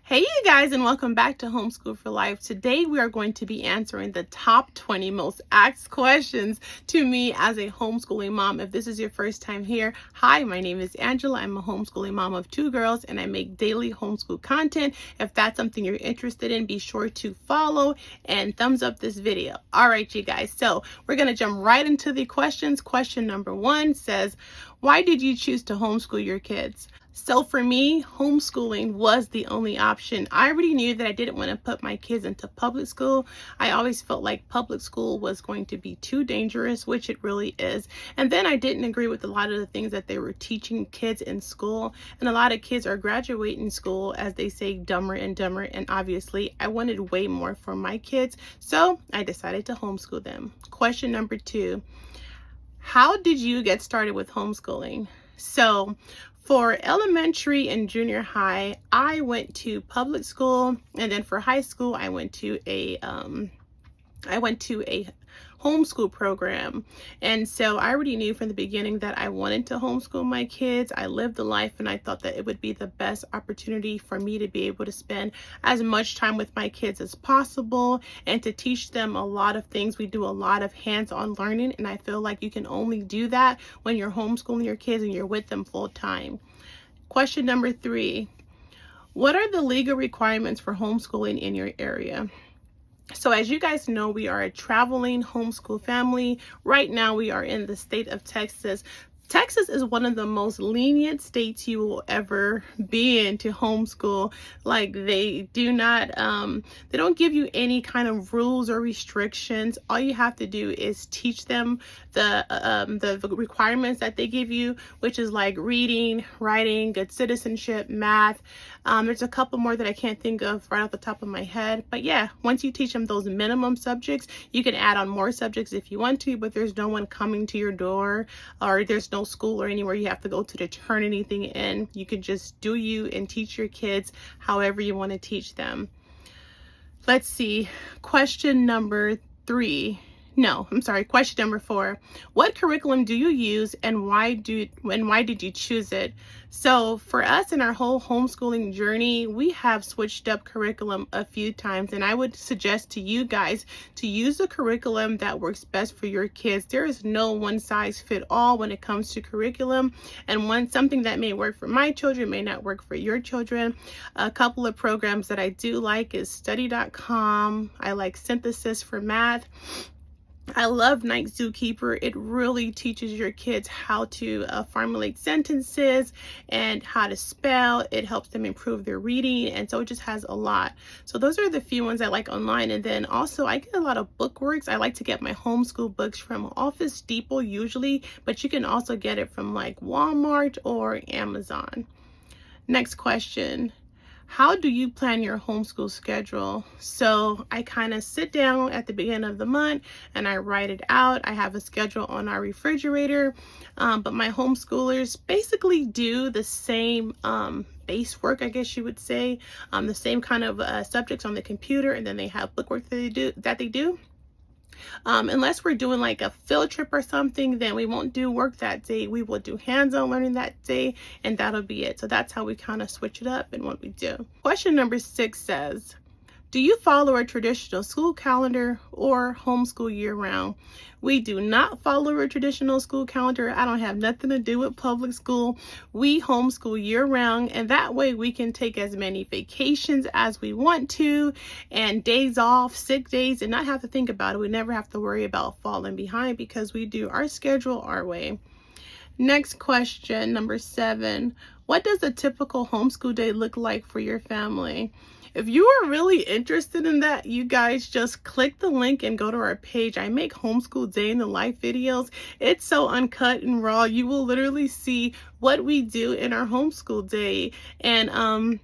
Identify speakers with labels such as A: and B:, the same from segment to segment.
A: Hey you guys, and welcome back to Homeschool for Life. Today we are going to be answering the top 20 most asked questions to me as a homeschooling mom. If this is your first time here, hi, my name is Angela. I'm a homeschooling mom of two girls and I make daily homeschool content. If that's something you're interested in, be sure to follow and thumbs up this video. All right, you guys, so we're going to jump right into the questions. Question number 1 says, why did you choose to homeschool your kids? So for me, homeschooling was the only option. I already knew that I didn't want to put my kids into public school. I always felt like public school was going to be too dangerous, which it really is. And then I didn't agree with a lot of the things that they were teaching kids in school. And a lot of kids are graduating school, as they say, dumber and dumber. And obviously, I wanted way more for my kids. So I decided to homeschool them. Question number 2. How did you get started with homeschooling? So for elementary and junior high, I went to public school, and then for high school, I went to a homeschool program. And so I already knew from the beginning that I wanted to homeschool my kids. I lived the life and I thought that it would be the best opportunity for me to be able to spend as much time with my kids as possible and to teach them a lot of things. We do a lot of hands-on learning, and I feel like you can only do that when you're homeschooling your kids and you're with them full time. Question number 3. What are the legal requirements for homeschooling in your area? So as you guys know, we are a traveling homeschool family. Right now, we are in the state of Texas. Texas is one of the most lenient states you will ever be in to homeschool. Like they don't give you any kind of rules or restrictions. All you have to do is teach them the requirements that they give you, which is like reading, writing, good citizenship, math. There's a couple more that I can't think of right off the top of my head. But yeah, once you teach them those minimum subjects, you can add on more subjects if you want to, but there's no one coming to your door, or there's no school or anywhere you have to go to turn anything in. You can just do you and teach your kids however you want to teach them. Let's see. Question number 4. What curriculum do you use and why did you choose it? So for us in our whole homeschooling journey, we have switched up curriculum a few times, and I would suggest to you guys to use the curriculum that works best for your kids. There is no one size fit all when it comes to curriculum, and something that may work for my children may not work for your children. A couple of programs that I do like is study.com. I like Synthesis for math. I love Night Zookeeper. It really teaches your kids how to formulate sentences and how to spell. It helps them improve their reading, and so it just has a lot. So those are the few ones I like online. And then also I get a lot of bookworks. I like to get my homeschool books from Office Depot usually, but you can also get it from like Walmart or Amazon. Next question. How do you plan your homeschool schedule? So I kind of sit down at the beginning of the month and I write it out. I have a schedule on our refrigerator, but my homeschoolers basically do the same base work, I guess you would say, the same kind of subjects on the computer, and then they have bookwork that they do. Unless we're doing like a field trip or something, then we won't do work that day. We will do hands-on learning that day, and that'll be it. So that's how we kind of switch it up and what we do. Question number 6 says, do you follow a traditional school calendar or homeschool year-round? We do not follow a traditional school calendar. I don't have nothing to do with public school. We homeschool year-round, and that way we can take as many vacations as we want to, and days off, sick days, and not have to think about it. We never have to worry about falling behind because we do our schedule our way. Next question, number 7. What does a typical homeschool day look like for your family? If you are really interested in that, you guys just click the link and go to our page. I make homeschool day in the life videos. It's so uncut and raw. You will literally see what we do in our homeschool day. And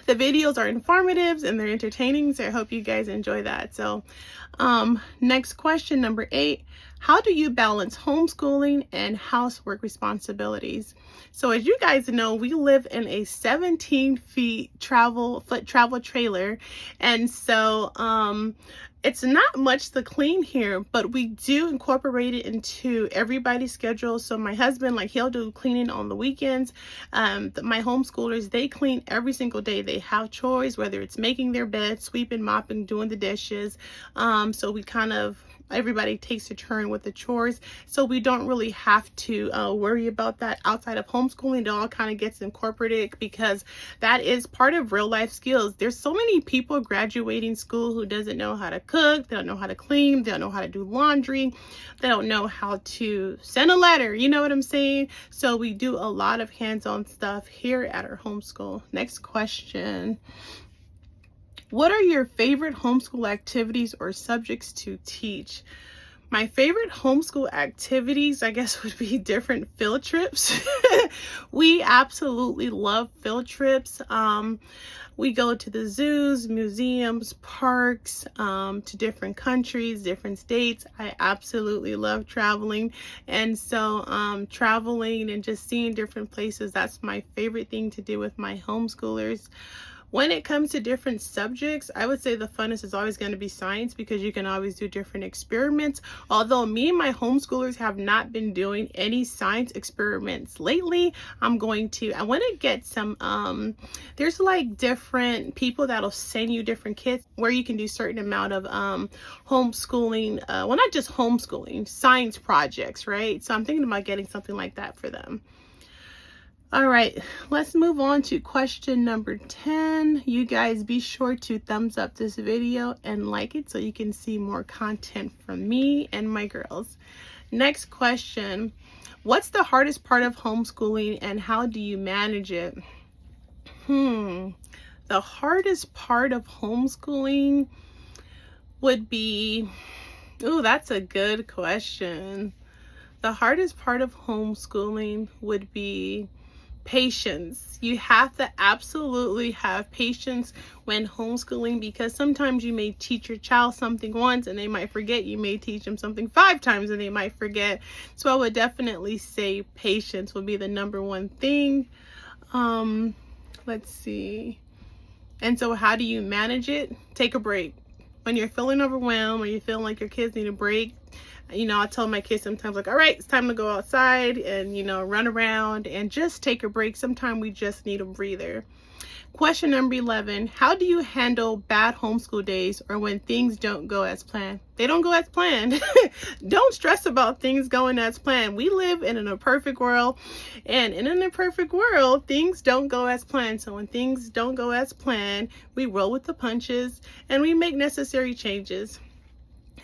A: the videos are informative and they're entertaining, so I hope you guys enjoy that. So next question, number 8. How do you balance homeschooling and housework responsibilities? So as you guys know, we live in a 17 foot travel trailer, and so It's not much to clean here, but we do incorporate it into everybody's schedule. So my husband, like, he'll do cleaning on the weekends. My homeschoolers, they clean every single day. They have chores, whether it's making their bed, sweeping, mopping, doing the dishes. So we kind of, everybody takes a turn with the chores, so we don't really have to worry about that outside of homeschooling. It all kind of gets incorporated because that is part of real life skills. There's so many people graduating school who doesn't know how to cook, they don't know how to clean, they don't know how to do laundry, they don't know how to send a letter, you know what I'm saying? So we do a lot of hands-on stuff here at our homeschool. Next question. What are your favorite homeschool activities or subjects to teach? My favorite homeschool activities, I guess, would be different field trips. We absolutely love field trips. We go to the zoos, museums, parks, to different countries, different states. I absolutely love traveling. And so traveling and just seeing different places, that's my favorite thing to do with my homeschoolers. When it comes to different subjects, I would say the funnest is always going to be science, because you can always do different experiments. Although me and my homeschoolers have not been doing any science experiments lately, I want to get some, there's like different people that'll send you different kits where you can do certain amount of homeschooling, well, not just homeschooling, science projects, right? So I'm thinking about getting something like that for them. All right, let's move on to question number 10. You guys be sure to thumbs up this video and like it so you can see more content from me and my girls. Next question. What's the hardest part of homeschooling and how do you manage it? The hardest part of homeschooling would be, that's a good question. The hardest part of homeschooling would be patience. You have to absolutely have patience when homeschooling, because sometimes you may teach your child something once and they might forget. You may teach them something 5 times and they might forget. So I would definitely say patience would be the number one thing. Let's see. And so how do you manage it? Take a break. When you're feeling overwhelmed or you feel like your kids need a break, I tell my kids sometimes, like, all right, it's time to go outside and, run around and just take a break. Sometimes we just need a breather. Question number 11, how do you handle bad homeschool days or when things don't go as planned? They don't go as planned. Don't stress about things going as planned. We live in an imperfect world, and in an imperfect world, things don't go as planned. So when things don't go as planned, we roll with the punches and we make necessary changes.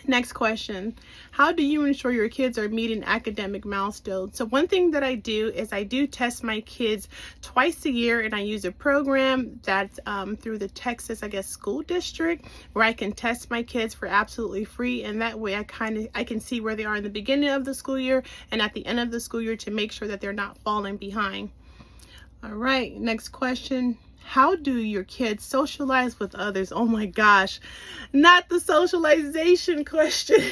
A: Next question. How do you ensure your kids are meeting academic milestones? So one thing that I do is I do test my kids twice a year, and I use a program that's through the Texas, school district, where I can test my kids for absolutely free. And that way I can see where they are in the beginning of the school year and at the end of the school year to make sure that they're not falling behind. All right, next question. How do your kids socialize with others? Oh my gosh, not the socialization question.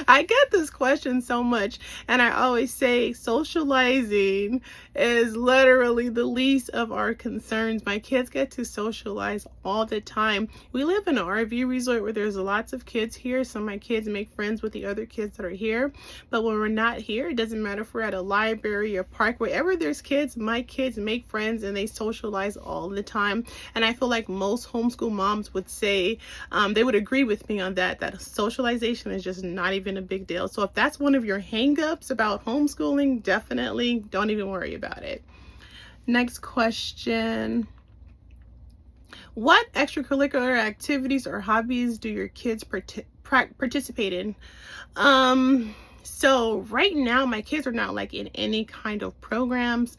A: I get this question so much, and I always say socializing is literally the least of our concerns. My kids get to socialize all the time. We live in an RV resort where there's lots of kids here, so my kids make friends with the other kids that are here. But when we're not here, it doesn't matter if we're at a library or park, wherever there's kids, my kids make friends and they socialize all the time. And I feel like most homeschool moms would say, they would agree with me on that socialization is just not even a big deal. So if that's one of your hang-ups about homeschooling, definitely don't even worry about it. Next question. What extracurricular activities or hobbies do your kids participate in? So right now my kids are not like in any kind of programs.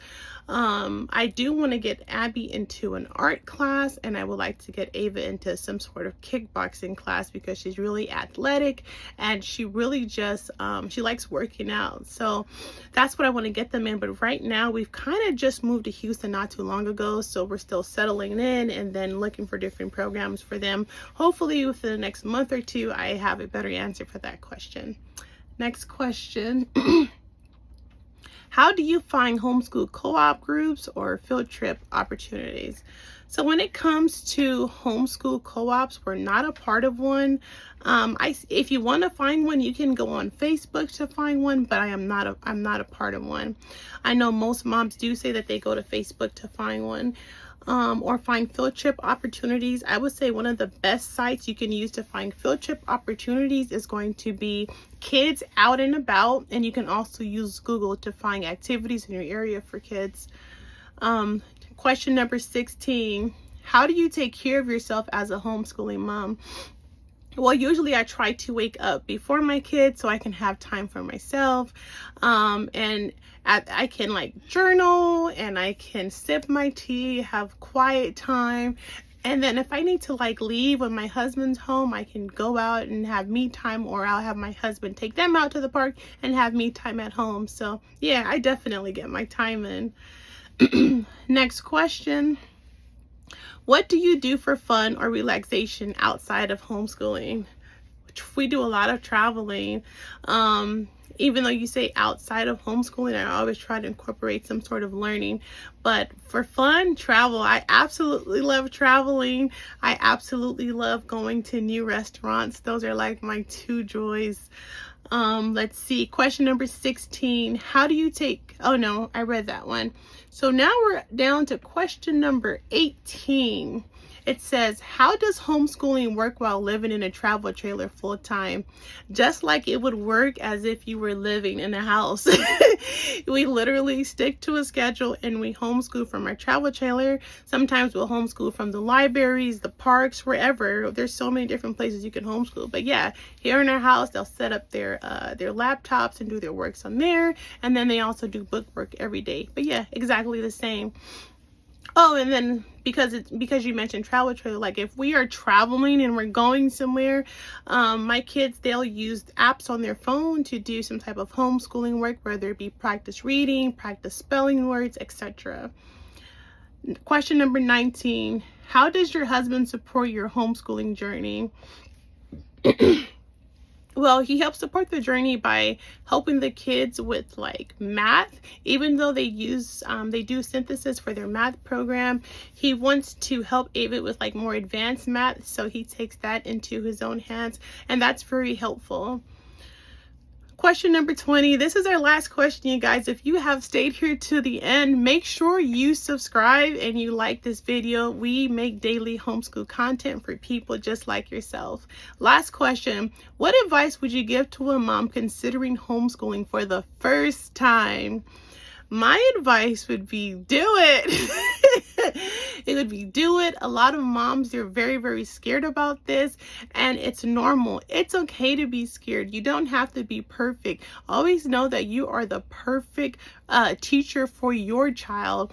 A: I do want to get Abby into an art class, and I would like to get Ava into some sort of kickboxing class because she's really athletic and she really just she likes working out. So that's what I want to get them in. But right now we've kind of just moved to Houston not too long ago, so we're still settling in and then looking for different programs for them. Hopefully within the next month or two I have a better answer for that question. Next question. How do you find homeschool co-op groups or field trip opportunities? So when it comes to homeschool co-ops, we're not a part of one. If you want to find one, you can go on Facebook to find one, but I'm not a part of one. I know most moms do say that they go to Facebook to find one. Or find field trip opportunities. I would say one of the best sites you can use to find field trip opportunities is going to be Kids Out and About, and you can also use Google to find activities in your area for kids. Question number 16, how do you take care of yourself as a homeschooling mom? Well, usually I try to wake up before my kids so I can have time for myself. And I can like journal, and I can sip my tea, have quiet time. And then if I need to like leave when my husband's home, I can go out and have me time, or I'll have my husband take them out to the park and have me time at home. So yeah, I definitely get my time in. Next question. What do you do for fun or relaxation outside of homeschooling? We do a lot of traveling. Even though you say outside of homeschooling, I always try to incorporate some sort of learning. But for fun, travel. I absolutely love traveling. I absolutely love going to new restaurants. Those are like my two joys. Let's see. Question number 16. How do you take... Oh no, I read that one. So now we're down to question number 18. It says, how does homeschooling work while living in a travel trailer full time? Just like it would work as if you were living in a house. We literally stick to a schedule and we homeschool from our travel trailer. Sometimes we'll homeschool from the libraries, the parks, wherever. There's so many different places you can homeschool. But yeah, here in our house, they'll set up their laptops and do their works on there. And then they also do book work every day. But yeah, exactly the same. Oh, and then because you mentioned travel trailer, like if we are traveling and we're going somewhere, my kids, they'll use apps on their phone to do some type of homeschooling work, whether it be practice reading, practice spelling words, etc. Question number 19, how does your husband support your homeschooling journey? Well, he helps support the journey by helping the kids with like math. Even though they do synthesis for their math program, he wants to help Ava with like more advanced math. So he takes that into his own hands, and that's very helpful. Question number 20. This is our last question, you guys. If you have stayed here to the end, make sure you subscribe and you like this video. We make daily homeschool content for people just like yourself. Last question. What advice would you give to a mom considering homeschooling for the first time? My advice would be do it. It would be do it. A lot of moms, they're very, very scared about this, and it's normal. It's okay to be scared. You don't have to be perfect. Always know that you are the perfect teacher for your child.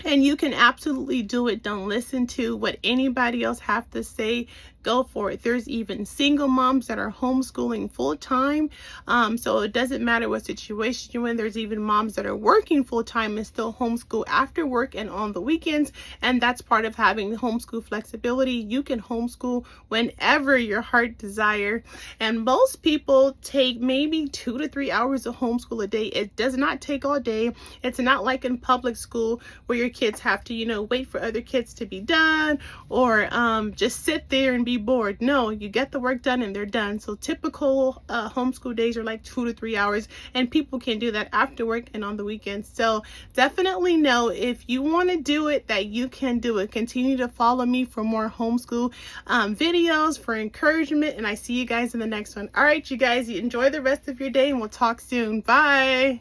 A: And you can absolutely do it. Don't listen to what anybody else have to say. Go for it. There's even single moms that are homeschooling full time. So it doesn't matter what situation you're in. There's even moms that are working full time and still homeschool after work and on the weekends. And that's part of having homeschool flexibility. You can homeschool whenever your heart desire. And most people take maybe 2 to 3 hours of homeschool a day. It does not take all day. It's not like in public school where your kids have to, wait for other kids to be done, or just sit there and be bored. No, you get the work done and they're done. So typical homeschool days are like 2 to 3 hours, and people can do that after work and on the weekends. So definitely know if you want to do it, that you can do it. Continue to follow me for more homeschool videos, for encouragement, and I see you guys in the next one. All right, you guys, enjoy the rest of your day, and we'll talk soon. Bye.